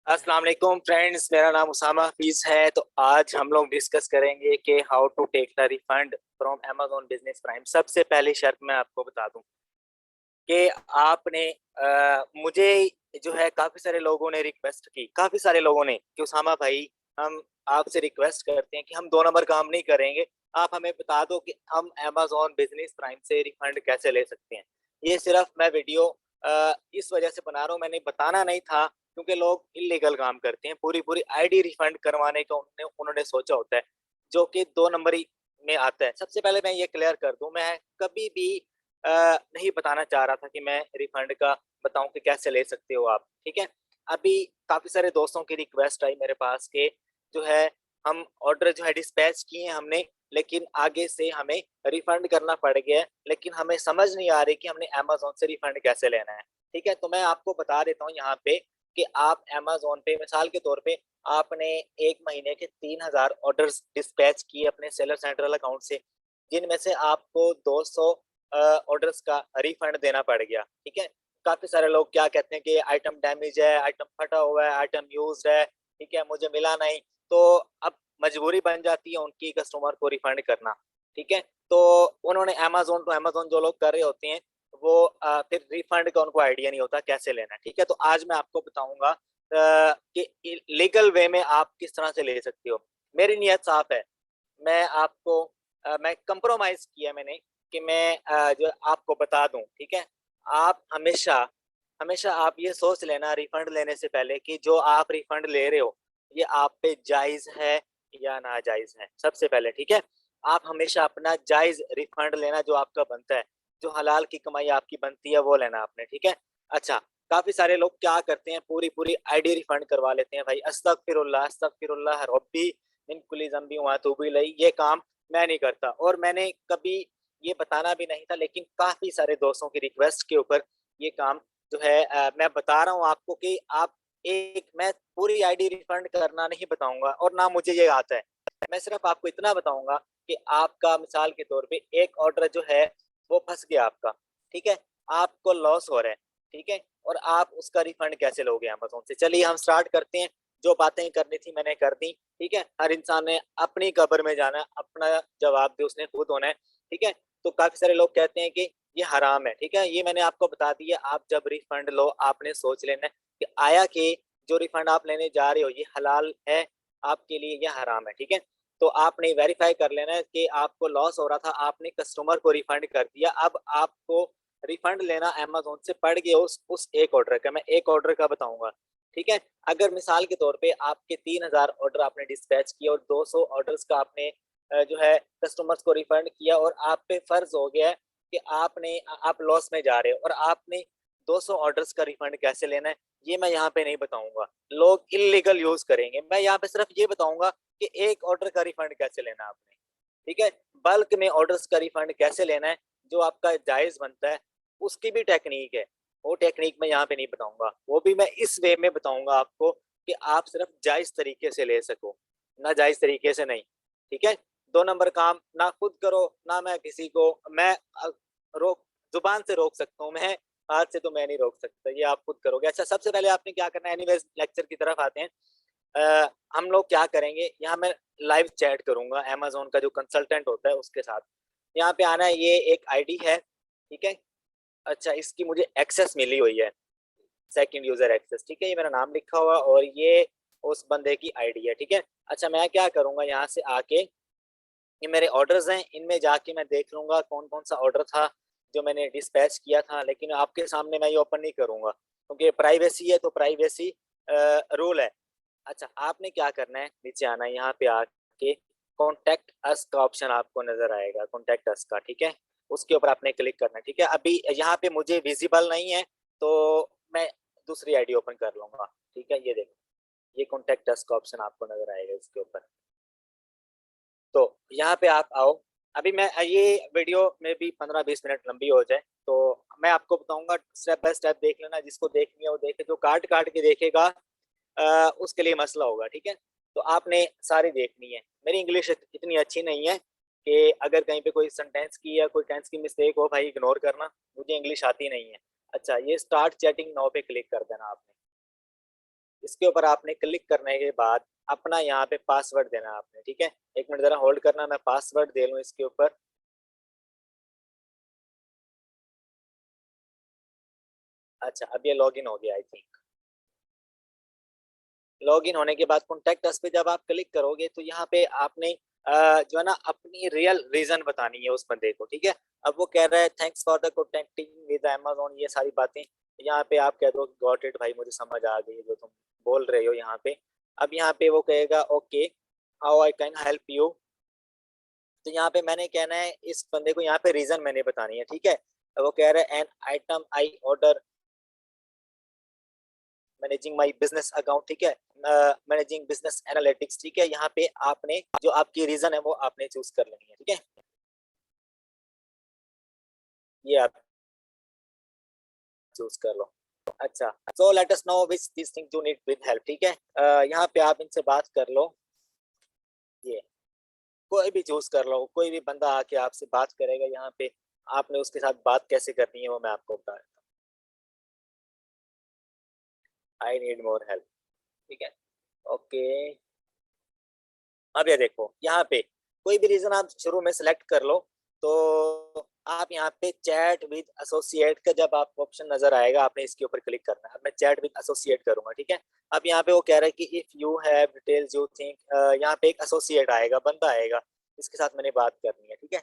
अस्सलाम वालेकुम फ्रेंड्स, मेरा नाम उसामा हफीज है। तो आज हम लोग डिस्कस करेंगे कि how to take the refund from Amazon business prime. सबसे पहली शर्त मैं आपको बता दूं कि आपने मुझे जो है काफी सारे लोगों ने रिक्वेस्ट की, काफी सारे लोगों ने कि उसामा भाई, हम आपसे रिक्वेस्ट करते हैं कि हम 2 नंबर काम नहीं करेंगे। आप हमें बता दो कि हम अमेजोन बिजनेस प्राइम से रिफंड कैसे ले सकते हैं। ये सिर्फ मैं वीडियो इस वजह से बना रहा हूँ, मैंने बताना नहीं था क्योंकि लोग इलीगल काम करते हैं। पूरी पूरी आईडी रिफंड करवाने का उन्होंने उन्होंने सोचा होता है, जो कि 2 नंबरी में आता है। सबसे पहले मैं ये क्लियर कर दूं, मैं कभी भी नहीं बताना चाह रहा था कि मैं रिफंड का बताऊं कि कैसे ले सकते हो आप, ठीक है। अभी काफी सारे दोस्तों की रिक्वेस्ट आई मेरे पास के जो है हम ऑर्डर जो है डिस्पैच किए हैं हमने, लेकिन आगे से हमें रिफंड करना पड़ गया है, लेकिन हमें समझ नहीं आ रही कि हमने अमेजोन से रिफंड कैसे लेना है। ठीक है, तो मैं आपको बता देता हूँ यहाँ पे कि आप अमेजोन पे मिसाल के तौर पे आपने 1 महीने के 3,000 ऑर्डर्स डिस्पैच किए अपने सेलर सेंट्रल अकाउंट से, जिनमें से आपको 200 ऑर्डर्स का रिफंड देना पड़ गया। ठीक है, काफी सारे लोग क्या कहते हैं कि आइटम डैमेज है, आइटम फटा हुआ है, आइटम यूज्ड है, ठीक है, मुझे मिला नहीं। तो अब मजबूरी बन जाती है उनकी कस्टमर को रिफंड करना। ठीक है, तो उन्होंने अमेजोन टू अमेजोन जो लोग कर रहे होते हैं वो फिर रिफंड का उनको आइडिया नहीं होता कैसे लेना है। ठीक है, तो आज मैं आपको बताऊंगा कि लीगल वे में आप किस तरह से ले सकते हो। मेरी नीयत साफ है, मैं आपको मैं कंप्रोमाइज किया मैंने कि मैं जो आपको बता दूं। ठीक है, आप हमेशा हमेशा आप ये सोच लेना रिफंड लेने से पहले कि जो आप रिफंड ले रहे हो ये आप पे जायज है या नाजायज है, सबसे पहले। ठीक है, आप हमेशा अपना जायज रिफंड लेना, जो आपका बनता है, जो हलाल की कमाई आपकी बनती है वो लेना आपने। ठीक है, अच्छा, काफी सारे लोग क्या करते हैं, पूरी पूरी आईडी रिफंड करवा लेते हैं। भाई अस्तगफिरुल्लाह अस्तगफिरुल्लाह रब्बी मिन कुल्ली ज़ंबी व अतूबु इलैह, ये काम मैं नहीं करता और मैंने कभी ये बताना भी नहीं था, लेकिन काफी सारे दोस्तों की रिक्वेस्ट के ऊपर ये काम जो है मैं बता रहा हूँ आपको कि आप एक मैं पूरी आईडी रिफंड करना नहीं बताऊंगा और ना मुझे ये आता है। मैं सिर्फ आपको इतना बताऊंगा कि आपका मिसाल के तौर पे एक ऑर्डर जो है वो फंस गया आपका, ठीक है, आपको लॉस हो रहा है, ठीक है, और आप उसका रिफंड कैसे लोगे अमेज़न से। चलिए हम स्टार्ट करते हैं। जो बातें करनी थी मैंने कर दी, ठीक है। हर इंसान ने अपनी कब्र में जाना है, अपना जवाब भी उसने खुद होना है, ठीक है। तो काफी सारे लोग कहते हैं कि ये हराम है, ठीक है, ये मैंने आपको बता दिया। आप जब रिफंड लो आपने सोच लेना है कि आया कि जो रिफंड आप लेने जा रहे हो ये हलाल है आपके लिए या हराम है। ठीक है, तो आपने वेरीफाई कर लेना है कि आपको लॉस हो रहा था, आपने कस्टमर को रिफंड कर दिया। अब आपको रिफंड लेना अमेज़न से पड़ गया उस एक ऑर्डर का। मैं एक ऑर्डर का बताऊंगा, ठीक है। अगर मिसाल के तौर पे आपके 3,000 ऑर्डर आपने डिस्पैच किए और 200 ऑर्डर्स का आपने जो है कस्टमर्स को रिफंड किया और आप पे फर्ज हो गया है कि आप लॉस में जा रहे हो और आपने 200 ऑर्डर्स का रिफंड कैसे लेना है ये मैं यहाँ पे नहीं बताऊंगा। लोग इलीगल यूज करेंगे। मैं यहाँ पे सिर्फ ये बताऊंगा कि एक ऑर्डर का रिफंड कैसे लेना है आपने, ठीक है। बल्क में ऑर्डर्स का रिफंड कैसे लेना है जो आपका जायज बनता है, उसकी भी टेक्निक है। वो टेक्निक मैं यहाँ पे नहीं बताऊंगा, वो भी मैं इस वे में बताऊंगा आपको कि आप सिर्फ जायज तरीके से ले सको, ना जायज तरीके से नहीं। ठीक है, 2 नंबर काम ना खुद करो ना मैं किसी को मैं रोक जुबान से रोक सकता हूँ, मैं हाथ से तो मैं नहीं रोक सकता, ये आप खुद करोगे। अच्छा, सबसे पहले आपने क्या करना है, एनीवेज लेक्चर की तरफ आते हैं। हम लोग क्या करेंगे, यहाँ मैं लाइव चैट करूंगा अमेजोन का जो कंसल्टेंट होता है उसके साथ। यहाँ पे आना है, ये एक आईडी है, ठीक है। अच्छा, इसकी मुझे एक्सेस मिली हुई है, सेकंड यूजर एक्सेस, ठीक है, ये मेरा नाम लिखा हुआ और ये उस बंदे की आईडी है, ठीक है। अच्छा, मैं क्या करूंगा, यहाँ से आके ये मेरे ऑर्डर्स हैं, इनमें जाके मैं देख लूंगा कौन कौन सा ऑर्डर था जो मैंने डिस्पैच किया था, लेकिन आपके सामने मैं ये ओपन नहीं करूंगा क्योंकि प्राइवेसी है, तो प्राइवेसी रूल है। अच्छा, आपने क्या करना है, नीचे आना है, यहाँ पे आके कॉन्टेक्ट अस का ऑप्शन आपको नजर आएगा, कॉन्टेक्ट अस का, ठीक है, उसके ऊपर आपने क्लिक करना है। ठीक है, अभी यहाँ पे मुझे विजिबल नहीं है तो मैं दूसरी आईडी ओपन कर लूंगा, ठीक है। ये देखो, ये कॉन्टेक्ट अस का ऑप्शन आपको नजर आएगा इसके ऊपर। तो यहाँ पे आप आओ। अभी मैं ये वीडियो में भी 15-20 मिनट लंबी हो जाए तो मैं आपको बताऊंगा, स्टेप बाय स्टेप देख लेना, जिसको देखनी है वो देखे, जो काट काट के देखेगा उसके लिए मसला होगा, ठीक है। तो आपने सारी देखनी है। मेरी इंग्लिश इतनी अच्छी नहीं है कि अगर कहीं पे कोई सेंटेंस की या कोई टेंस की मिस्टेक हो भाई इग्नोर करना, मुझे इंग्लिश आती नहीं है। अच्छा, ये स्टार्ट चैटिंग नाउ पे क्लिक कर देना आपने, इसके ऊपर आपने क्लिक करने के बाद अपना यहाँ पे पासवर्ड देना आपने, ठीक है। एक मिनट जरा होल्ड करना, मैं पासवर्ड दे लूँ इसके ऊपर। अच्छा, अब ये लॉगिन हो गया आई थिंक। लॉगिन होने के बाद कॉन्टेक्ट अस पे जब आप क्लिक करोगे तो यहाँ पे आपने जो है ना अपनी रियल रीजन बतानी है उस बंदे को, ठीक है। अब वो कह रहा है thanks for the contacting with Amazon, ये सारी बातें। यहाँ पे आप कह दो गॉट इट भाई, मुझे समझ आ गई जो तुम बोल रहे हो यहाँ पे। अब यहाँ पे वो कहेगा okay how I can help you. तो यहाँ पे मैंने कहना है इस बंदे को, यहाँ पे रीजन मैंने बतानी है, ठीक है। वो कह रहा है an item I order managing my business account, ठीक है। मैनेजिंग बिजनेस एनालिटिक्स, ठीक है। यहाँ पे आपने जो आपकी रीजन है वो आपने चूज कर लेनी है, ठीक है। ये आप चूज कर लो। अच्छा, so let us know which this thing you need with help, ठीक है। यहाँ पे आप इनसे बात कर लो। ये कोई भी चूज कर लो, कोई भी बंदा आके आपसे बात करेगा यहाँ पे, आपने उसके साथ बात कैसे करनी है वो मैं आपको बता देता हूँ। आई नीड मोर हेल्प, ठीक है। ओके, अब ये देखो यहाँ पे कोई भी रीजन आप शुरू में सिलेक्ट कर लो। तो आप यहाँ पे चैट विद एसोसिएट का जब आपको ऑप्शन नजर आएगा आपने इसके ऊपर क्लिक करना है। अब मैं चैट विद एसोसिएट करूंगा, ठीक है। अब यहाँ पे वो कह रहा है कि if you have details you think, यहाँ पे एक एसोसिएट आएगा, बंदा आएगा, इसके साथ मैंने बात करनी है, ठीक है।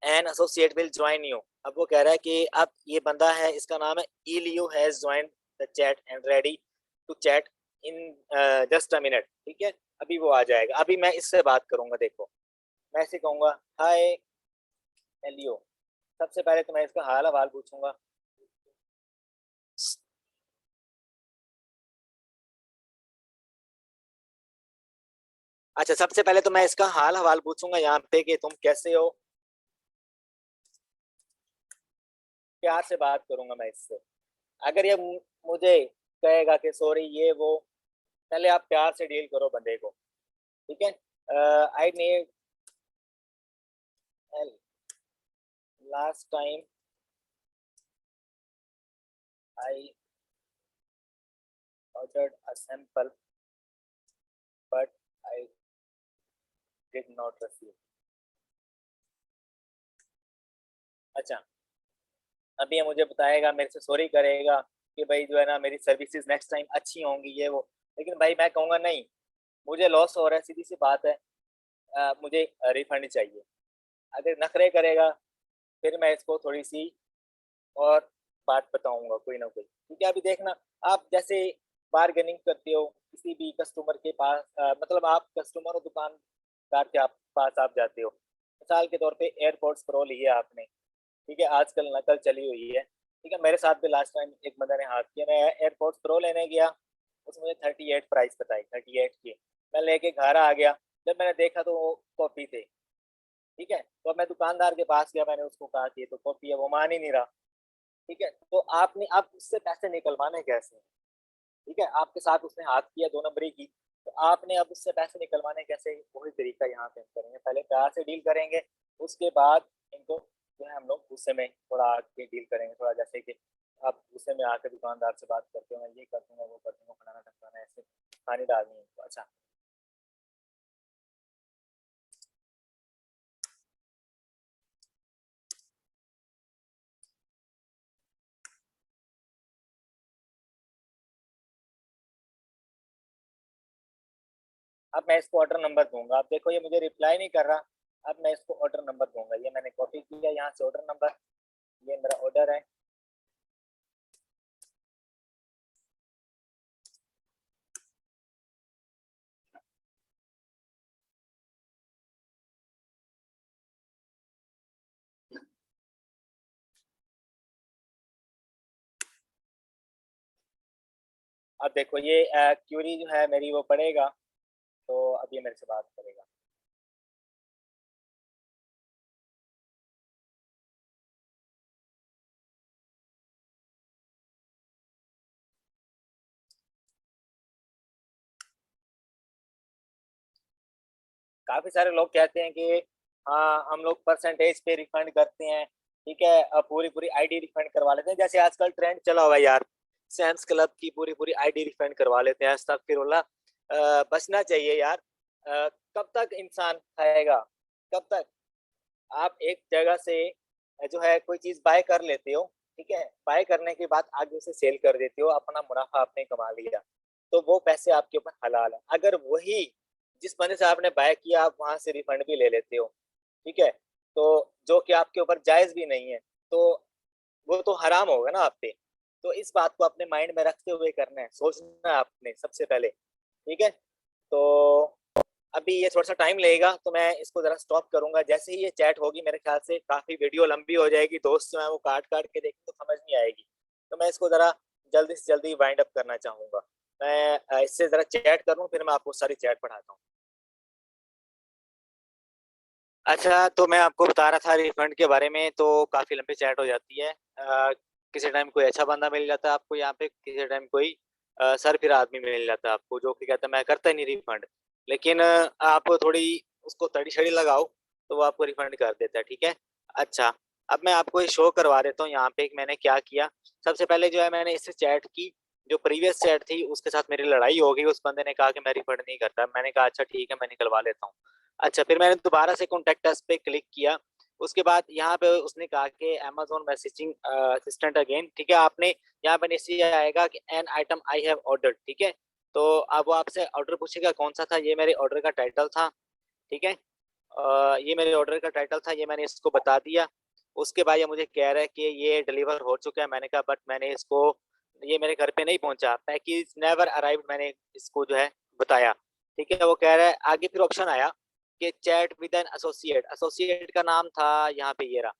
An associate will join you. अब वो कह रहा है कि अब ये बंदा है, इसका नाम है Elio has joined the chat and ready to chat in just a minute, ठीक है। अभी वो आ जाएगा, अभी मैं इससे बात करूंगा। देखो मैं ऐसे कहूंगा हाय एलियो। सबसे पहले तो मैं इसका हाल हवाल पूछूंगा। अच्छा, सबसे पहले तो मैं इसका हाल हवाल पूछूंगा यहाँ पे कि तुम कैसे हो। प्यार से बात करूंगा मैं इससे। अगर ये मुझे कहेगा कि सॉरी ये वो, पहले आप प्यार से डील करो बंदे को, ठीक है। I need help, last time I ordered a sample but I did not receive। अच्छा, अभी ये मुझे बताएगा, मेरे से सॉरी करेगा कि भाई जो है ना मेरी सर्विसेज नेक्स्ट टाइम अच्छी होंगी ये वो। लेकिन भाई मैं कहूँगा नहीं, मुझे लॉस हो रहा है, सीधी सी बात है। मुझे रिफंड चाहिए। अगर नखरे करेगा फिर मैं इसको थोड़ी सी और बात बताऊंगा कोई ना कोई, ठीक है। अभी देखना, आप जैसे बार्गेनिंग करते हो किसी भी कस्टमर के पास, मतलब आप कस्टमर और दुकानदार के पास आप जाते हो। मिसाल के तौर पे एयरपोर्ट्स प्रो लिया आपने, ठीक है, आजकल नकल चली हुई है, ठीक है। मेरे साथ भी लास्ट टाइम एक बंदे ने हाथ किया, मैं एयरपोर्ट्स प्रो लेने गया, उसने मुझे 38 प्राइस बताई, 38 की। मैं लेके घर आ गया, जब मैंने देखा तो वो कॉपी थे, ठीक है। तो अब मैं दुकानदार के पास गया, मैंने उसको कहा कि ये तो कॉपी है, वो मान ही नहीं रहा, ठीक है। तो आपने अब उससे पैसे निकलवाने कैसे, ठीक है। आपके साथ उसने हाथ किया 2 नंबरी की, तो आपने अब उससे पैसे निकलवाने कैसे, वही तरीका यहाँ पे हम करेंगे। पहले प्यार से डील करेंगे, उसके बाद इनको जो है हम लोग गुस्से में थोड़ा आके डील करेंगे। थोड़ा जैसे कि आप गुस्से में आकर दुकानदार से बात करते हो, मैं ये कर दूंगा वो कर दूंगा फलाना ढमकाना, ऐसे पानी डालनी है इनको। अच्छा, अब मैं इसको ऑर्डर नंबर दूंगा। अब देखो ये मुझे रिप्लाई नहीं कर रहा, अब मैं इसको ऑर्डर नंबर दूंगा। ये मैंने कॉपी किया यहाँ से ऑर्डर नंबर, ये मेरा ऑर्डर है। अब देखो ये क्यूरी जो है मेरी वो पड़ेगा, तो अब ये मेरे से बात करेगा। काफी सारे लोग कहते हैं कि हाँ हम लोग परसेंटेज पे रिफंड करते हैं, ठीक है। पूरी पूरी आईडी रिफंड करवा लेते हैं, जैसे आजकल ट्रेंड चला हुआ है यार सैम्स क्लब की पूरी पूरी आईडी रिफंड करवा लेते हैं। अस्तगफिरुल्लाह। बचना चाहिए यार। कब तक इंसान खाएगा? कब तक? आप एक जगह से जो है कोई चीज बाय कर लेते हो, ठीक है, बाय करने के बाद आगे उसे सेल कर देते हो, अपना मुनाफा आपने कमा लिया, तो वो पैसे आपके ऊपर हलाल है। अगर वही जिस बंदे से आपने बाय किया आप वहां से रिफंड भी ले लेते हो, ठीक है, तो जो कि आपके ऊपर जायज भी नहीं है, तो वो तो हराम होगा ना आप पे। तो इस बात को अपने माइंड में रखते हुए करना है, सोचना है आपने सबसे पहले, ठीक है। तो अभी ये थोड़ा सा टाइम लगेगा, तो मैं इसको जरा स्टॉप करूंगा। जैसे ही ये चैट होगी मेरे ख्याल से काफी वीडियो लंबी हो जाएगी, दोस्त जो है वो काट काट के देखें तो समझ नहीं आएगी। तो मैं इसको जरा जल्दी से जल्दी वाइंड अप करना चाहूंगा। मैं इससे जरा चैट करूं, फिर मैं आपको सारी चैट पढ़ाता हूँ। अच्छा, तो मैं आपको बता रहा था रिफंड के बारे में, तो काफी लंबी चैट हो जाती है। किसी टाइम कोई अच्छा बंदा मिल जाता है आपको यहाँ पे, किसी टाइम कोई सर फिर आदमी मिल जाता है आपको जो कि कहता है मैं करता ही नहीं रिफंड। लेकिन आप थोड़ी उसको तड़ी छड़ी लगाओ तो वो आपको रिफंड कर देता है, ठीक है। अच्छा, अब मैं आपको ये शो करवा देता हूँ यहाँ पे कि मैंने क्या किया। सबसे पहले जो है मैंने इससे चैट की, जो प्रीवियस चैट थी उसके साथ मेरी लड़ाई हो गई। उस बंदे ने कहा कि मैं रिफंड नहीं करता। मैंने कहा अच्छा ठीक है, मैं निकलवा लेता हूँ। अच्छा, फिर मैंने दोबारा से कॉन्टेक्ट अस पे क्लिक किया। उसके बाद यहाँ पे उसने कहा कि अमेजोन मैसेजिंग असिस्टेंट अगेन, ठीक है। आपने यहाँ पे नीचे आएगा कि an item I have order, ठीक है। तो अब वो आपसे ऑर्डर पूछेगा कौन सा था, ये मेरे ऑर्डर का टाइटल था, ठीक है। ये मेरे ऑर्डर का टाइटल था, ये मैंने इसको बता दिया। उसके बाद ये मुझे कह रहा है कि ये डिलीवर हो चुका है। मैंने कहा बट मैंने इसको, ये मेरे घर पे नहीं पहुंचा, पैकेज नेवर अराइव्ड, मैंने इसको जो है बताया, ठीक है। वो कह रहा है आगे फिर ऑप्शन आया कि chat with an associate, associate का नाम था यहाँ पे ये रहा,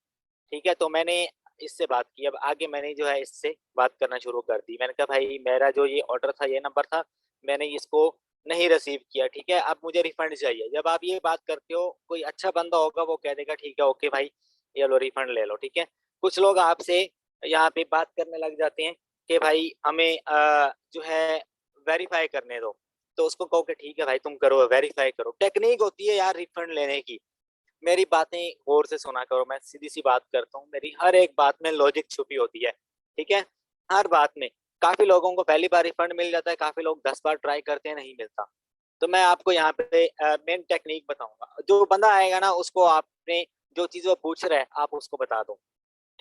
ठीक है। तो मैंने इससे बात की। अब आगे मैंने जो है इससे बात करना शुरू कर दी। मैंने कहा भाई मेरा जो ये ऑर्डर था, ये नंबर था, मैंने इसको नहीं रिसीव किया, ठीक है, अब मुझे रिफंड चाहिए। जब आप ये बात करते हो, कोई अच्छा बंदा होगा वो कह देगा ठीक है ओके भाई, ये लो रिफंड ले लो, ठीक है। कुछ लोग आपसे यहाँ पे बात करने लग जाते हैं कि भाई हमें जो है वेरीफाई करने दो। तो उसको कहो कि ठीक है भाई तुम करो, वेरीफाई करो। टेक्निक होती है यार रिफंड लेने की। मेरी बातें गौर से सुना करो, मैं सीधी सी बात करता हूँ, मेरी हर एक बात में लॉजिक छुपी होती है, ठीक है, हर बात में। काफी लोगों को पहली बार रिफंड मिल जाता है, काफी लोग 10 बार ट्राई करते हैं, नहीं मिलता। तो मैं आपको यहाँ पे मेन टेक्निक बताऊंगा। जो बंदा आएगा ना उसको आपने जो चीज वो पूछ रहा है आप उसको बता दो,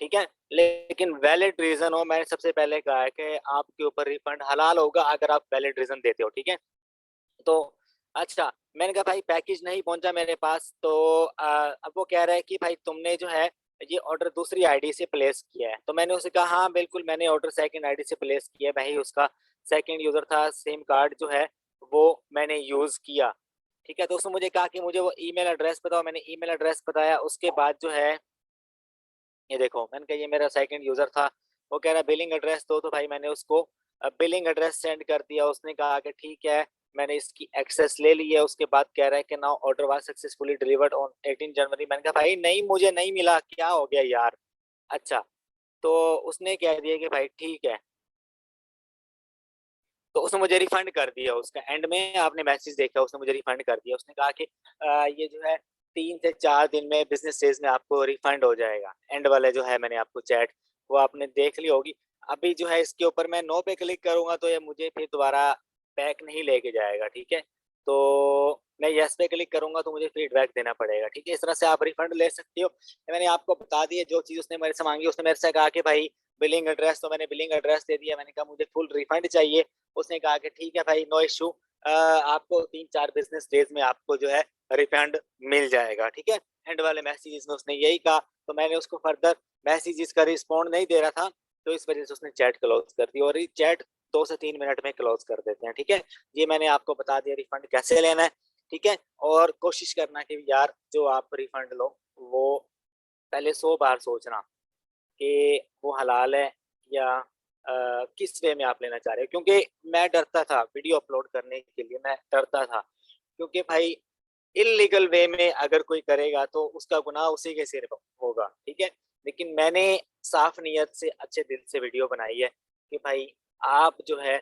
ठीक है, लेकिन वैलिड रीजन हो। मैंने सबसे पहले कहा है कि आपके ऊपर रिफंड हलाल होगा अगर आप वैलिड रीजन देते हो, ठीक है। तो अच्छा, मैंने कहा भाई पैकेज नहीं पहुंचा मेरे पास, तो अब वो कह रहा है कि भाई तुमने जो है ये ऑर्डर दूसरी आईडी से प्लेस किया है। तो मैंने उसे कहा हाँ बिल्कुल, मैंने ऑर्डर सेकंड आईडी से प्लेस किया है, मैं ही उसका सेकंड यूजर था, सेम कार्ड जो है वो मैंने यूज किया, ठीक है। तो उसने मुझे कहा कि मुझे वो ईमेल एड्रेस बताओ। मैंने ईमेल एड्रेस बताया। उसके बाद जो है ये देखो, मैंने कहा ये मेरा सेकंड यूजर था। वो कह रहा बिलिंग एड्रेस दो, तो भाई मैंने उसको बिलिंग एड्रेस सेंड कर दिया। उसने कहा कि ठीक है, मैंने इसकी एक्सेस ले ली है। उसके बाद कह रहा है कि now order was successfully delivered on 18 जनवरी। मैंने कहा भाई नहीं, मुझे नहीं मिला, क्या हो गया यार। अच्छा, तो उसने कह दिया कि भाई ठीक है, तो उसने मुझे रिफंड कर दिया। उसका एंड में आपने मैसेज देखा, उसने मुझे रिफंड कर दिया। उसने कहा कि ये जो है 3 से 4 दिन में, बिजनेस डेज में आपको रिफंड हो जाएगा। एंड वाले जो है मैंने आपको चैट वो आपने देख ली होगी। अभी जो है इसके ऊपर मैं नो पे क्लिक करूंगा तो ये मुझे फिर दोबारा बैक नहीं लेके जाएगा, ठीक है। तो मैं यस पे क्लिक करूंगा तो मुझे फीडबैक देना पड़ेगा, ठीक है। इस तरह से आप रिफंड ले सकती हो। मैंने आपको बता दिया जो चीज उसने मेरे से मांगी। उसने मेरे से कहा कि भाई बिलिंग एड्रेस, तो मैंने बिलिंग एड्रेस दे दिया। मैंने कहा मुझे फुल रिफंड चाहिए। उसने कहा कि ठीक है भाई नो इशू, आपको 3-4 बिजनेस डेज में आपको जो है रिफंड मिल जाएगा, ठीक है। एंड वाले मैसेजेस में उसने यही कहा। तो मैंने उसको फर्दर मैसेजेस का रिस्पॉन्ड नहीं दे रहा था, तो इस वजह से उसने चैट क्लोज कर दी। और ये चैट 2 से 3 मिनट में क्लोज कर देते हैं, ठीक है। ये मैंने आपको बता दिया रिफंड कैसे लेना है, ठीक है। और कोशिश करना कि यार जो आप रिफंड लो वो पहले 100 बार सोचना कि वो हलाल है या किस वे में आप लेना चाह रहे हो। क्योंकि मैं डरता था वीडियो अपलोड करने के लिए, मैं डरता था क्योंकि भाई इलीगल वे में अगर कोई करेगा तो उसका गुनाह उसी के सिर होगा, ठीक है। लेकिन मैंने साफ नीयत से अच्छे दिल से वीडियो बनाई है कि भाई आप जो है,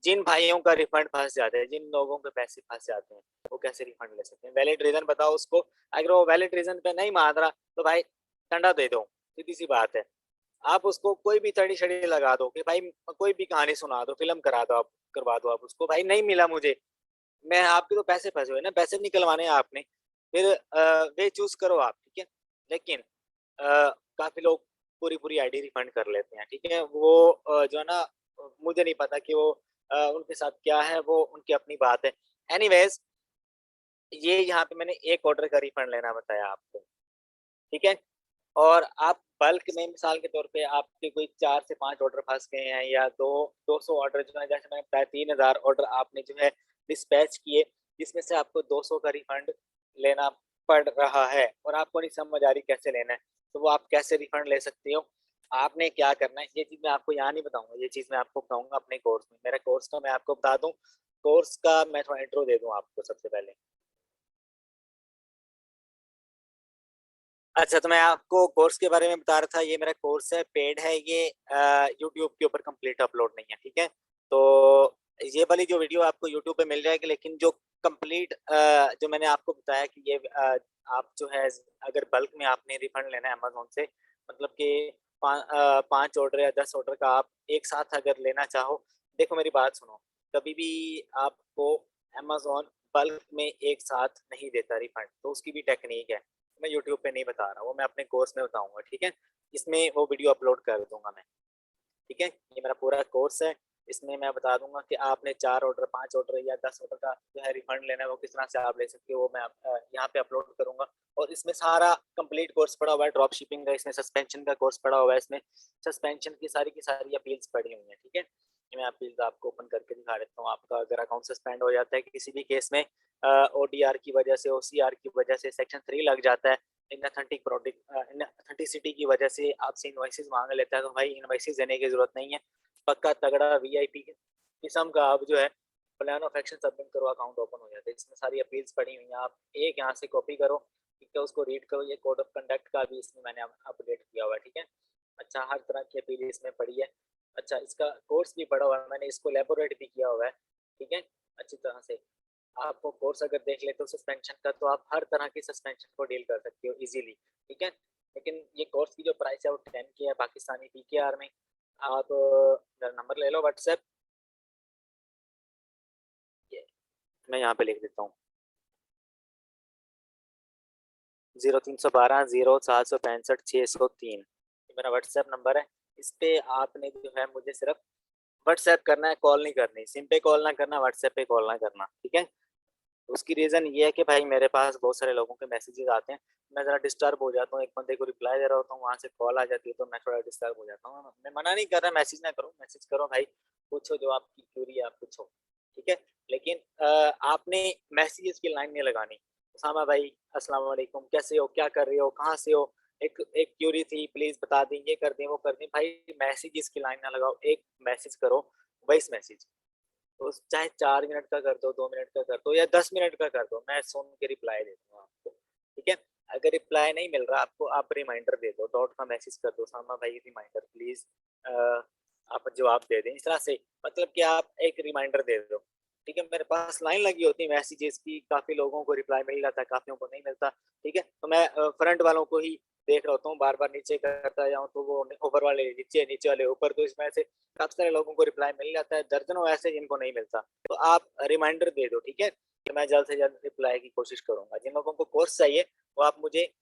जिन भाइयों का रिफंड फंस जाता है, जिन लोगों के पैसे फंस जाते हैं, वो कैसे रिफंड ले सकते हैं। वैलिड रीजन बताओ उसको। अगर वो वैलिड रीजन पे नहीं मान रहा तो भाई ठंडा दे दो, सीधी सी बात है। आप उसको कोई भी तड़ी छड़ी लगा दो कि भाई कोई भी कहानी सुना दो, फिल्म करा दो आप, करवा दो आप उसको, भाई नहीं मिला मुझे, मैं आपके तो पैसे फंसे हुए ना, पैसे निकलवाने हैं आपने, फिर वे चूज करो आप, ठीक है। लेकिन काफी लोग पूरी पूरी आईडी रिफंड कर लेते हैं, ठीक है। वो जो है ना, मुझे नहीं पता कि वो उनके साथ क्या है, वो उनकी अपनी बात है। एनीवेज, ये यहाँ पे मैंने एक ऑर्डर का रिफंड लेना बताया आपको, ठीक है। और आप बल्क में मिसाल के तौर पे आपके कोई 4 से 5 ऑर्डर फँस गए हैं, या 200 ऑर्डर जो है, जैसे मैंने बताया 3000 ऑर्डर आपने जो है डिस्पैच किए, जिसमें से आपको 200 का रिफंड लेना पड़ रहा है और आपको नहीं समझ आ रही कैसे लेना है, तो वो आप कैसे रिफंड ले सकते हो? आपने क्या करना है, ये चीज़ मैं आपको यहाँ नहीं बताऊँगा, ये चीज़ मैं आपको बताऊँगा अपने कोर्स में। मेरे कोर्स का मैं आपको बता दूँ, कोर्स का मैं थोड़ा इंट्रो दे दूँ आपको सबसे पहले। अच्छा, तो मैं आपको कोर्स के बारे में बता रहा था, ये मेरा कोर्स है, पेड है ये, यूट्यूब के ऊपर कंप्लीट अपलोड नहीं है, ठीक है? तो ये वाली जो वीडियो आपको यूट्यूब पे मिल जाएगी, लेकिन जो कंप्लीट जो मैंने आपको बताया कि ये आप जो है, अगर बल्क में आपने रिफंड लेना है अमेज़न से, मतलब कि 5 ऑर्डर या 10 ऑर्डर का आप एक साथ अगर लेना चाहो, देखो मेरी बात सुनो, कभी भी आपको अमेज़न बल्क में एक साथ नहीं देता रिफंड, तो उसकी भी टेक्नीक है। मैं यूट्यूब पे नहीं बता रहा, वो मैं अपने कोर्स में बताऊँगा, ठीक है? इसमें वो वीडियो अपलोड कर दूँगा मैं, ठीक है? ये मेरा पूरा कोर्स है, इसमें मैं बता दूँगा कि आपने 4 ऑर्डर, 5 ऑर्डर या 10 ऑर्डर का जो है रिफंड लेना है, वो किस तरह से आप ले सकते हो, वो मैं यहाँ पे अपलोड करूँगा। और इसमें सारा कंप्लीट कोर्स पड़ा हुआ है, ड्रॉप शिपिंग का, इसमें सस्पेंशन का कोर्स पड़ा हुआ है, इसमें सस्पेंशन की सारी अपील्स पड़ी हुई हैं, ठीक है? ये मैं अपील्स आपको ओपन करके दिखा देता हूँ। आपका अगर अकाउंट सस्पेंड हो जाता है किसी भी केस में, ओडीआर की वजह से, ओसीआर की वजह से, सेक्शन 3 लग जाता है, इनऑथेंटिसिटी की वजह से आपसे इनवॉइसेस मांग लेता है, तो भाई इनवॉइसेस देने की जरूरत नहीं है। पक्का तगड़ा वीआईपी किस्म का आप जो है प्लान ऑफ एक्शन सबमिट करो, अकाउंट ओपन हो जाता है। इसमें सारी अपील्स पड़ी हुई हैं, आप एक यहाँ से कॉपी करो, ठीक है, उसको रीड करो। ये कोड ऑफ कंडक्ट का भी इसमें मैंने अपडेट किया हुआ है, ठीक है। अच्छा, हर तरह की अपील इसमें पड़ी है। अच्छा, इसका कोर्स भी पड़ा हुआ है, मैंने इसको लेबोरेट भी किया हुआ है, ठीक है, अच्छी तरह से। आपको कोर्स अगर देख ले तो सस्पेंशन का, तो आप हर तरह की सस्पेंशन को डील कर सकते हो इजीली, ठीक है। लेकिन ये कोर्स की जो प्राइस है वो 10 की है पाकिस्तानी पीकेआर में। आप मेरा नंबर ले लो व्हाट्सएप, ये मैं यहाँ पे लिख देता हूँ, 0312 0765 मेरा व्हाट्सएप नंबर है। इस पे आपने जो है मुझे सिर्फ व्हाट्सएप करना है, कॉल नहीं करनी, सिम पे कॉल ना करना, व्हाट्सएप पे कॉल ना करना, ठीक है। उसकी रीज़न ये है कि भाई मेरे पास बहुत सारे लोगों के मैसेजेस आते हैं, मैं ज़रा डिस्टर्ब हो जाता हूँ, एक बंदे को रिप्लाई दे रहा होता हूँ, वहाँ से कॉल आ जाती है, तो मैं थोड़ा डिस्टर्ब हो जाता हूँ। मैं मना नहीं कर रहा, मैसेज ना करो, मैसेज करो भाई, पूछो जो आपकी क्यूरी है आप पूछो, ठीक है। लेकिन आपने मैसेजेस की लाइन नहीं लगानी, उसामा भाई अस्सलाम वालेकुम, कैसे हो, क्या कर रहे हो, कहाँ से हो, एक एक क्यूरी थी, प्लीज़ बता दें, ये कर दें, वो कर दें। भाई मैसेजेस की लाइन ना लगाओ, एक मैसेज करो, वॉइस मैसेज, तो चाहे 4 मिनट का कर दो, 2 मिनट का कर दो या 10 मिनट का कर दो, मैं सुन के रिप्लाई दे दूँगा आपको, ठीक है? अगर रिप्लाई नहीं मिल रहा आपको, आप रिमाइंडर दे दो, डॉट का मैसेज कर दो, सामा भाई रिमाइंडर प्लीज़, अ, आप जवाब दे दें। इस तरह से मतलब कि आप एक रिमाइंडर दे दो, ठीक है? मेरे पास लाइन लगी होती है मैसेजेस की, काफ़ी लोगों को रिप्लाई मिल जाता है, काफ़ियों को नहीं मिलता, ठीक है? तो मैं फ्रंट वालों को ही देख रहा होता हूँ, बार-बार नीचे करता जाऊँ तो वो ऊपर वाले नीचे, नीचे वाले ऊपर, तो इसमें से काफ़ी सारे लोगों को रिप्लाई मिल जाता है, दर्जनों ऐसे जिनको नहीं मिलता। तो आप रिमाइंडर दे दो, ठीक है? कि मैं जल्द से जल्द रिप्लाई की कोशिश करूँगा। जिन लोगों को कोर्स चाहिए, वो आप मुझे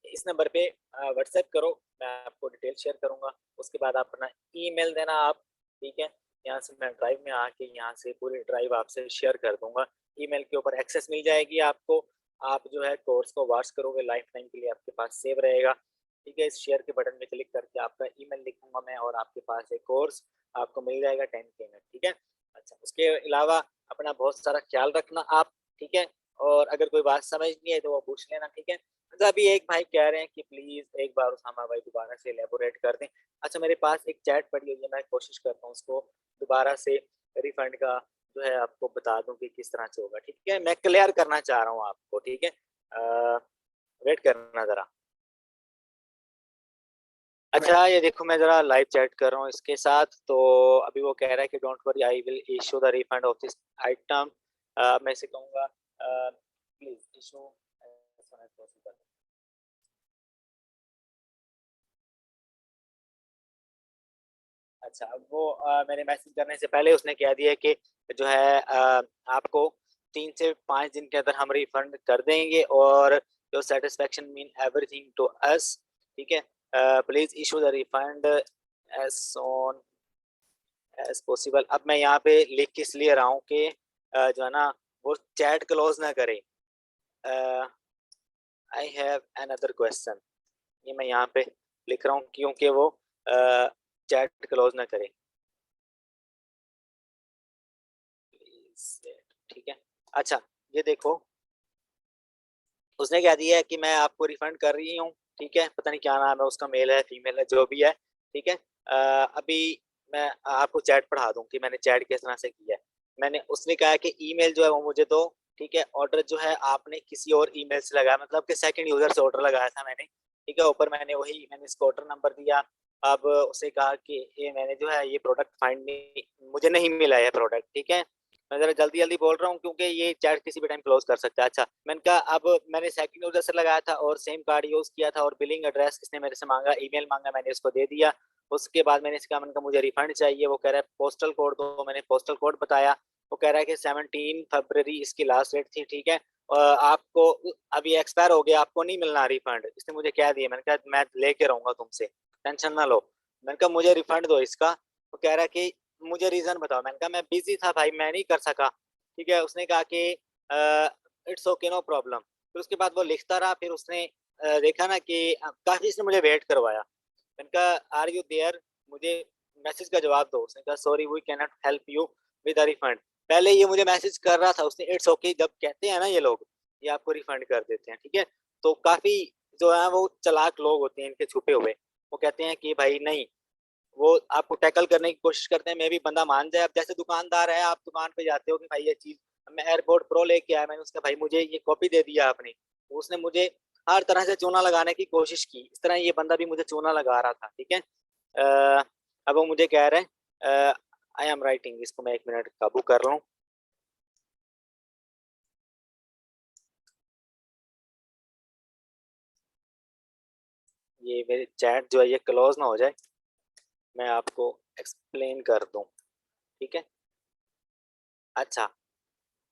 इस नंबर पे व्हाट्सएप करो, मैं आपको डिटेल शेयर करूँगा। उसके बाद आप अपना ईमेल देना आप, ठीक है? यहाँ से मैं ड्राइव में आके यहाँ से पूरी ड्राइव आपसे शेयर कर दूँगा। ईमेल के ऊपर एक्सेस मिल जाएगी आपको। आप जो है कोर्स को वॉच करोगे, लाइफ टाइम के लिए आपके पास सेव रहेगा, ठीक है? इस शेयर के बटन पे क्लिक करके आपका ईमेल लिखूँगा मैं और आपके पास एक कोर्स आपको मिल जाएगा 10K में, ठीक है? अच्छा, उसके अलावा अपना बहुत सारा ख्याल रखना आप, ठीक है? और अगर कोई बात समझ नहीं आई तो वो पूछ लेना, ठीक है? अच्छा, अभी एक भाई कह रहे हैं कि प्लीज़ एक बार उसामा भाई दोबारा से इलैबोरेट कर दें। अच्छा, मेरे पास एक चैट पड़ी हुई है, मैं कोशिश करता हूँ उसको दोबारा से रिफंड का जो है आपको बता दूँ कि किस तरह से होगा, ठीक है? मैं क्लियर करना चाह रहा हूँ आपको, ठीक है? वेट करना ज़रा। अच्छा, ये देखो मैं ज़रा लाइव चैट कर रहा हूँ इसके साथ, तो अभी वो कह रहा है कि don't worry I will issue the refund of this item. मैं इसे कहूँगा please issue as soon as possible. अच्छा, वो मैंने मैसेज करने से पहले उसने कह दिया कि जो है आपको 3 से 5 दिन के अंदर हम रिफंड कर देंगे और your satisfaction mean everything to us. ठीक है, please issue the refund as soon as possible. अब मैं यहाँ पे लिख के इसलिए रहा हूँ कि जो है ना वो चैट क्लोज ना करे। आई हैव अनदर क्वेश्चन, ये मैं यहाँ पे लिख रहा हूँ क्योंकि वो चैट क्लोज ना करे। ठीक है, अच्छा ये देखो, उसने क्या दिया है कि मैं आपको रिफंड कर रही हूँ। ठीक है, पता नहीं क्या नाम है उसका, मेल है फीमेल है जो भी है। ठीक है, अभी मैं आपको चैट पढ़ा दूं कि मैंने चैट किस तरह से किया है। मैंने उसने कहा है कि ईमेल जो है वो मुझे दो। ठीक है, ऑर्डर जो है आपने किसी और ईमेल से लगाया, मतलब कि सेकंड यूजर से ऑर्डर लगाया था मैंने। ठीक है, ऊपर मैंने इसको ऑर्डर नंबर दिया। अब उसे कहा कि ये मैंने जो है ये प्रोडक्ट फाइंड नहीं, मुझे नहीं मिला है प्रोडक्ट। ठीक है, मैं जरा जल्दी जल्दी बोल रहा हूँ क्योंकि ये चैट किसी भी टाइम क्लोज कर सकता है। अच्छा, मैंने कहा अब मैंने सेकंड यूजर से लगाया था और सेम कार्ड यूज किया था और बिलिंग एड्रेस इसने मेरे से मांगा, ईमेल मांगा, मैंने इसको दे दिया। उसके बाद मैंने इसका मैंने कहा मुझे रिफंड चाहिए। वो कह रहा है पोस्टल कोड दो, मैंने पोस्टल कोड बताया। वो कह रहा है कि 17 फरवरी इसकी लास्ट डेट थी। ठीक है, आपको अभी एक्सपायर हो गया, आपको नहीं मिलना रिफंड, इसने मुझे क्या दिया। मैंने कहा मैं लेके रहूंगा तुमसे, टेंशन ना लो। मैंने कहा मुझे रिफंड दो इसका। वो कह रहा है कि मुझे रीजन बताओ। मैंने कहा मैं बिजी था भाई, मैं नहीं कर सका। ठीक है, उसने कहा कि इट्स ओके नो प्रॉब्लम। फिर उसके बाद वो लिखता रहा, फिर उसने देखा ना कि काफी इसने मुझे वेट करवाया। मैंने कहा आर यू देयर, मुझे मैसेज का जवाब दो। उसने कहा sorry we can not help you with the refund. पहले ये मुझे मैसेज कर रहा था, उसने इट्स ओके जब कहते हैं ना ये लोग, ये आपको रिफंड कर देते हैं। ठीक है, तो काफी जो है वो चालाक लोग होते हैं इनके छुपे हुए। वो कहते हैं कि भाई नहीं, वो आपको टैकल करने की कोशिश करते हैं, मे भी बंदा मान जाए। अब जैसे दुकानदार है, आप दुकान पे जाते हो कि भाई ये चीज, मैं एयरपोर्ट प्रो लेके आया, मैंने उसका भाई मुझे ये कॉपी दे दिया आपने। उसने मुझे हर तरह से चूना लगाने की कोशिश की, इस तरह ये बंदा भी मुझे चूना लगा रहा था। ठीक है, अब वो मुझे कह रहे हैं आई एम राइटिंग, इसको मैं 1 मिनट काबू कर लूँ। ये मेरी चैट जो है ये क्लोज ना हो जाए, मैं आपको एक्सप्लेन कर दूं। ठीक है, अच्छा,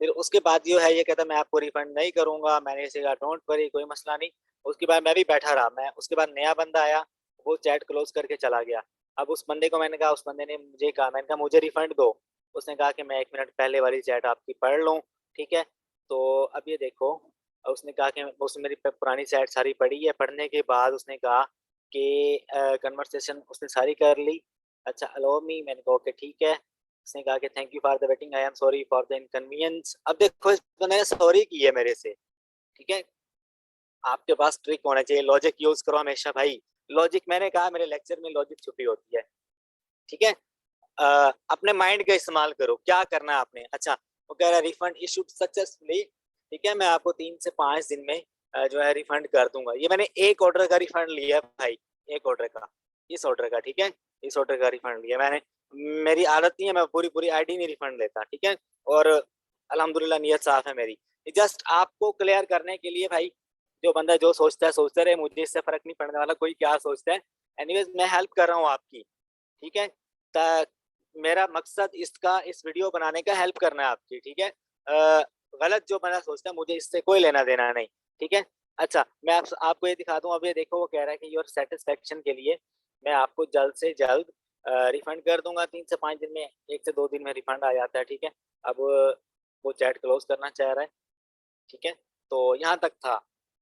फिर उसके बाद जो है ये कहता मैं आपको रिफंड नहीं करूंगा। मैंने इसे कहा डोंट वरी, कोई मसला नहीं। उसके बाद मैं भी बैठा रहा, मैं उसके बाद नया बंदा आया, वो चैट क्लोज करके चला गया। अब उस बंदे को मैंने कहा, उस बंदे ने मुझे कहा, मैंने कहा मुझे रिफंड दो। उसने कहा कि मैं 1 मिनट पहले वाली चैट आपकी पढ़ लूँ। ठीक है, तो अब ये देखो, उसने कहा कि उसने मेरी पुरानी चैट सारी पढ़ी है। पढ़ने के बाद उसने कहा कि कन्वर्सेशन उसने सारी कर ली। अच्छा अलो मी, मैंने कहा ओके ठीक है। उसने कहा कि thank you for the waiting, I am sorry for the inconvenience. अब देखो इस बंदे ने सॉरी की है मेरे से। ठीक है, आपके पास ट्रिक होना चाहिए, लॉजिक यूज करो हमेशा भाई। लॉजिक, मैंने कहा मेरे लेक्चर में लॉजिक छुपी होती है। ठीक है, अपने माइंड का इस्तेमाल करो, क्या करना है आपने। अच्छा, वो कह रहा है रिफंड इशूड सक्सेसफुली। ठीक है, मैं आपको 3 से 5 दिन में जो है रिफंड कर दूंगा। ये मैंने एक ऑर्डर का रिफंड लिया है भाई, एक ऑर्डर का, इस ऑर्डर का। ठीक है, इस ऑर्डर का रिफंड लिया मैंने। मेरी आदत नहीं है, मैं पूरी पूरी आईडी नहीं रिफंड लेता। ठीक है, और अल्हम्दुलिल्लाह नियत साफ है मेरी। जस्ट आपको क्लियर करने के लिए भाई, जो बंदा जो सोचता है सोचता रहे, मुझे इससे फर्क नहीं पड़ने वाला कोई क्या सोचता है। एनीवेज मैं हेल्प कर रहा हूँ आपकी। ठीक है, मेरा मकसद इसका इस वीडियो बनाने का हेल्प करना है आपकी। ठीक है, गलत जो बंदा सोचता है मुझे इससे कोई लेना देना नहीं। ठीक है, अच्छा मैं आपको ये दिखा दूं। अब ये देखो, वो कह रहा है कि योर सेटिस्फेक्शन के लिए मैं आपको जल्द से जल्द रिफंड कर दूंगा। 3 से 5 दिन में, 1 से 2 दिन में रिफंड आ जाता है। ठीक है, अब वो चैट क्लोज करना चाह रहा है। ठीक है, तो यहाँ तक था।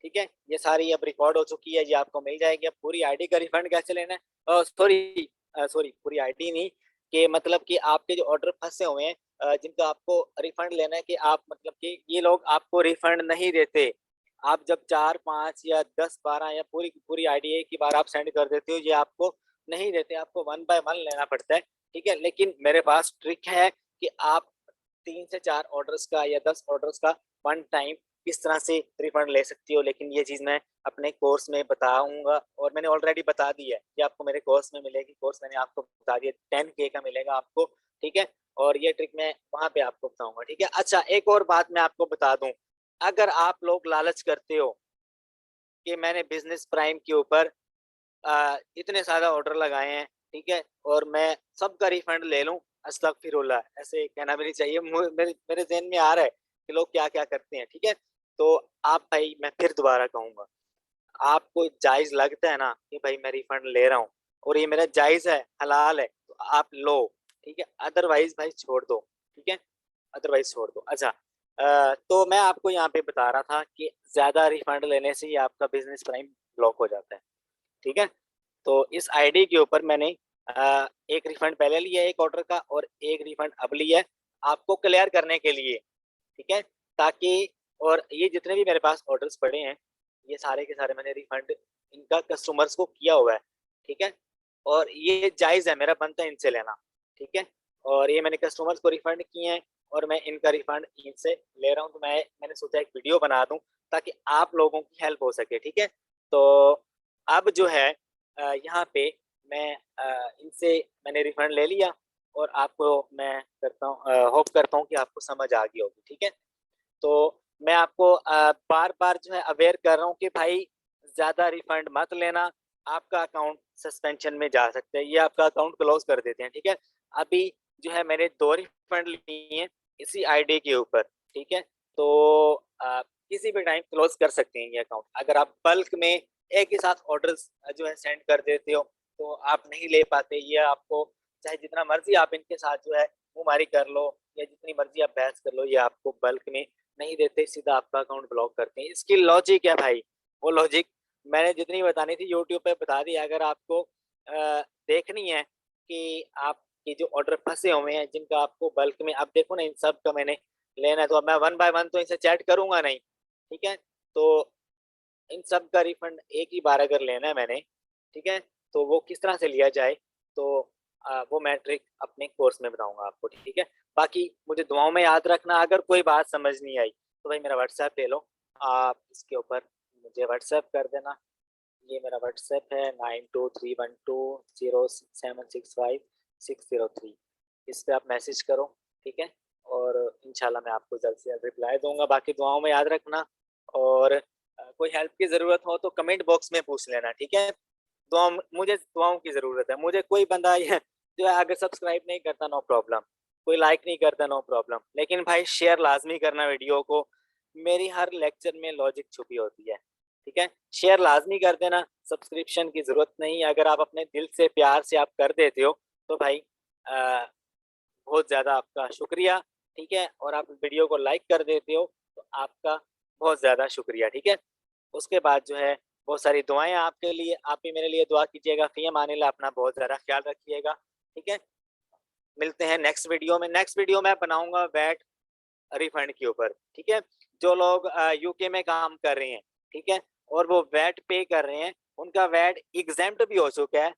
ठीक है, ये सारी अब रिकॉर्ड हो चुकी है, ये आपको मिल जाएगी। अब पूरी आईडी का रिफंड कैसे लेना है, सॉरी सॉरी पूरी आईडी नहीं, कि मतलब कि आपके जो ऑर्डर फंसे हुए हैं, जिनका आपको रिफंड लेना है, कि आप मतलब कि ये लोग आपको रिफंड नहीं देते। आप जब 4 5 या 10 12 या पूरी पूरी आईडी एक ही बार आप सेंड कर देते हो, ये आपको नहीं देते, आपको 1 बाय 1 लेना पड़ता है। ठीक है, लेकिन मेरे पास ट्रिक है कि आप 3 से 4 ऑर्डर्स का या 10 ऑर्डर्स का वन टाइम किस तरह से रिफंड ले सकती हो। लेकिन ये चीज़ मैं अपने कोर्स में बताऊंगा, और मैंने ऑलरेडी बता दी है, ये आपको मेरे कोर्स में मिलेगी। कोर्स मैंने आपको बता दिया 10K का मिलेगा आपको। ठीक है, और ये ट्रिक मैं वहां पे आपको बताऊंगा। ठीक है, अच्छा एक और बात मैं आपको बता दूं, अगर आप लोग लालच करते हो कि मैंने बिजनेस प्राइम के ऊपर इतने सारे ऑर्डर लगाए हैं, ठीक है, और मैं सबका रिफंड ले लूं, अस्तगफिरुल्लाह, ऐसे कहना भी नहीं चाहिए। मेरे मेरे ज़हन में आ रहा है कि लोग क्या क्या करते हैं, ठीक है। तो आप भाई, मैं फिर दोबारा कहूंगा, आपको जायज लगता है ना कि भाई मैं रिफंड ले रहा हूँ और ये मेरा जायज है, हलाल है, तो आप लो, ठीक है। अदरवाइज भाई छोड़ दो, ठीक है, अदरवाइज छोड़ दो। अच्छा, तो मैं आपको यहाँ पे बता रहा था कि ज्यादा रिफंड लेने से ही आपका बिजनेस प्राइम ब्लॉक हो जाता है, ठीक है। तो इस आईडी के ऊपर मैंने एक रिफंड पहले लिया है एक ऑर्डर का, और एक रिफंड अब लिया है आपको क्लियर करने के लिए, ठीक है। ताकि, और ये जितने भी मेरे पास ऑर्डर्स पड़े हैं, ये सारे के सारे मैंने रिफंड इनका कस्टमर्स को किया हुआ है, ठीक है। और ये जायज़ है, मेरा बनता है इनसे लेना, ठीक है। और ये मैंने कस्टमर्स को रिफंड किए हैं और मैं इनका रिफंड इनसे ले रहा हूँ। तो मैंने सोचा एक वीडियो बना दूँ ताकि आप लोगों की हेल्प हो सके, ठीक है। तो अब जो है यहाँ पे मैं इनसे मैंने रिफंड ले लिया, और आपको मैं करता हूँ, होप करता हूँ कि आपको समझ आ गई होगी, ठीक है। तो मैं आपको बार-बार जो है अवेयर कर रहा हूँ कि भाई ज़्यादा रिफंड मत लेना, आपका अकाउंट सस्पेंशन में जा सकता है, ये आपका अकाउंट क्लोज़ कर देते हैं, ठीक है। अभी जो है मैंने 2 रिफंड लिए हैं इसी आईडी के ऊपर, ठीक है। तो किसी भी टाइम क्लोज़ कर सकते हैं ये अकाउंट। अगर आप बल्क में एक ही साथ ऑर्डर्स जो है सेंड कर देते हो, तो आप नहीं ले पाते, ये आपको चाहे जितना मर्ज़ी आप इनके साथ जो है मुँहमारी कर लो या जितनी मर्ज़ी आप बहस कर लो, ये आपको बल्क में नहीं देते, सीधा आपका अकाउंट ब्लॉक करते हैं। इसकी लॉजिक है भाई, वो लॉजिक मैंने जितनी बतानी थी यूट्यूब पे बता दी। अगर आपको देखनी है कि आपके जो ऑर्डर फँसे हुए हैं, जिनका आपको बल्क में, अब देखो ना इन सब का मैंने लेना है, तो अब मैं वन बाय वन तो इनसे चैट करूँगा नहीं, ठीक है? तो इन सब का रिफंड एक ही बार अगर लेना है मैंने, ठीक है? तो वो किस तरह से लिया जाए, तो वो मैं ट्रिक अपने कोर्स में बताऊँगा आपको, ठीक है? बाकी मुझे दुआओं में याद रखना, अगर कोई बात समझ नहीं आई, तो भाई मेरा व्हाट्सएप ले लो, आप इसके ऊपर मुझे व्हाट्सएप कर देना। ये मेरा व्हाट्सएप है 9231206765 इस पे आप मैसेज करो, ठीक है? और इंशाल्लाह मैं आपको जल्द से जल्द रिप्लाई दूँगा। बाकी दुआओं में याद रखना, और कोई हेल्प की ज़रूरत हो तो कमेंट बॉक्स में पूछ लेना, ठीक है? मुझे दुआओं की ज़रूरत है। मुझे कोई बंदा ये जो है अगर सब्सक्राइब नहीं करता, नो प्रॉब्लम, कोई लाइक नहीं करता, नो प्रॉब्लम, लेकिन भाई शेयर लाज़मी करना वीडियो को। मेरी हर लेक्चर में लॉजिक छुपी होती है, ठीक है? शेयर लाज़मी कर देना, सब्सक्रिप्शन की ज़रूरत नहीं है, अगर आप अपने दिल से प्यार से आप कर देते हो, तो भाई अ, बहुत ज़्यादा आपका शुक्रिया, ठीक है? और आप वीडियो को लाइक कर देते हो, तो आपका बहुत ज़्यादा शुक्रिया, ठीक है? उसके बाद जो है बहुत सारी दुआएँ आपके लिए, आप भी मेरे लिए दुआ कीजिएगा। फ़ी अमानिल्लाह, अपना बहुत ज़्यादा ख़्याल रखिएगा, ठीक है? मिलते हैं नेक्स्ट वीडियो में। नेक्स्ट वीडियो मैं बनाऊँगा वैट रिफंड के ऊपर, ठीक है? जो लोग यूके में काम कर रहे हैं, ठीक है? और वो वैट पे कर रहे हैं, उनका वैट एग्ज़ेम्प्ट भी हो चुका है।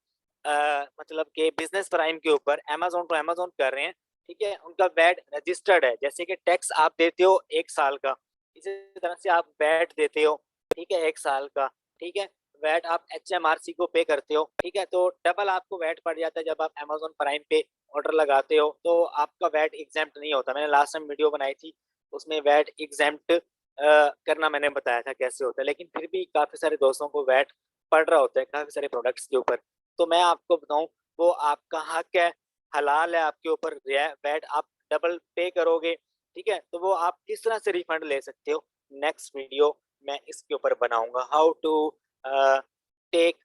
मतलब कि बिज़नेस प्राइम के ऊपर अमेज़न टू अमेज़न कर रहे हैं, ठीक है? उनका वैट रजिस्टर्ड है, जैसे कि टैक्स आप देते हो 1 साल का, इसी तरह से आप वैट देते हो, ठीक है? 1 साल का, ठीक है? वैट आप एचएमआरसी को पे करते हो, ठीक है? तो डबल आपको वैट पड़ जाता है जब आप अमेज़न प्राइम पे ऑर्डर लगाते हो, तो आपका वैट एग्ज़ेम्प्ट नहीं होता। मैंने लास्ट टाइम वीडियो बनाई थी, उसमें वैट एग्ज़ेम्प्ट करना मैंने बताया था कैसे होता है, लेकिन फिर भी काफ़ी सारे दोस्तों को वैट पड़ रहा होता है काफ़ी सारे प्रोडक्ट्स के ऊपर। तो मैं आपको बताऊँ, वो आपका हक है, हलाल है आपके ऊपर, वैट आप डबल पे करोगे, ठीक है? तो वो आप किस तरह से रिफंड ले सकते हो, नेक्स्ट वीडियो मैं इसके ऊपर बनाऊँगा, how to uh, take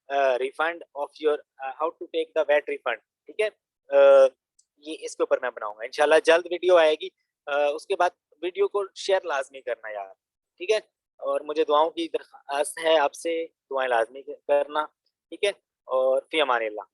refund of your how to take the VAT refund, ठीक है? ये इसके ऊपर मैं बनाऊँगा। इंशाल्लाह जल्द वीडियो आएगी। उसके बाद वीडियो को शेयर लाज़मी करना यार, ठीक है? और मुझे दुआओं की दरख्वास्त है आपसे, दुआएँ लाज़मी करना, ठीक है? और फ़ी अमानिल्लाह।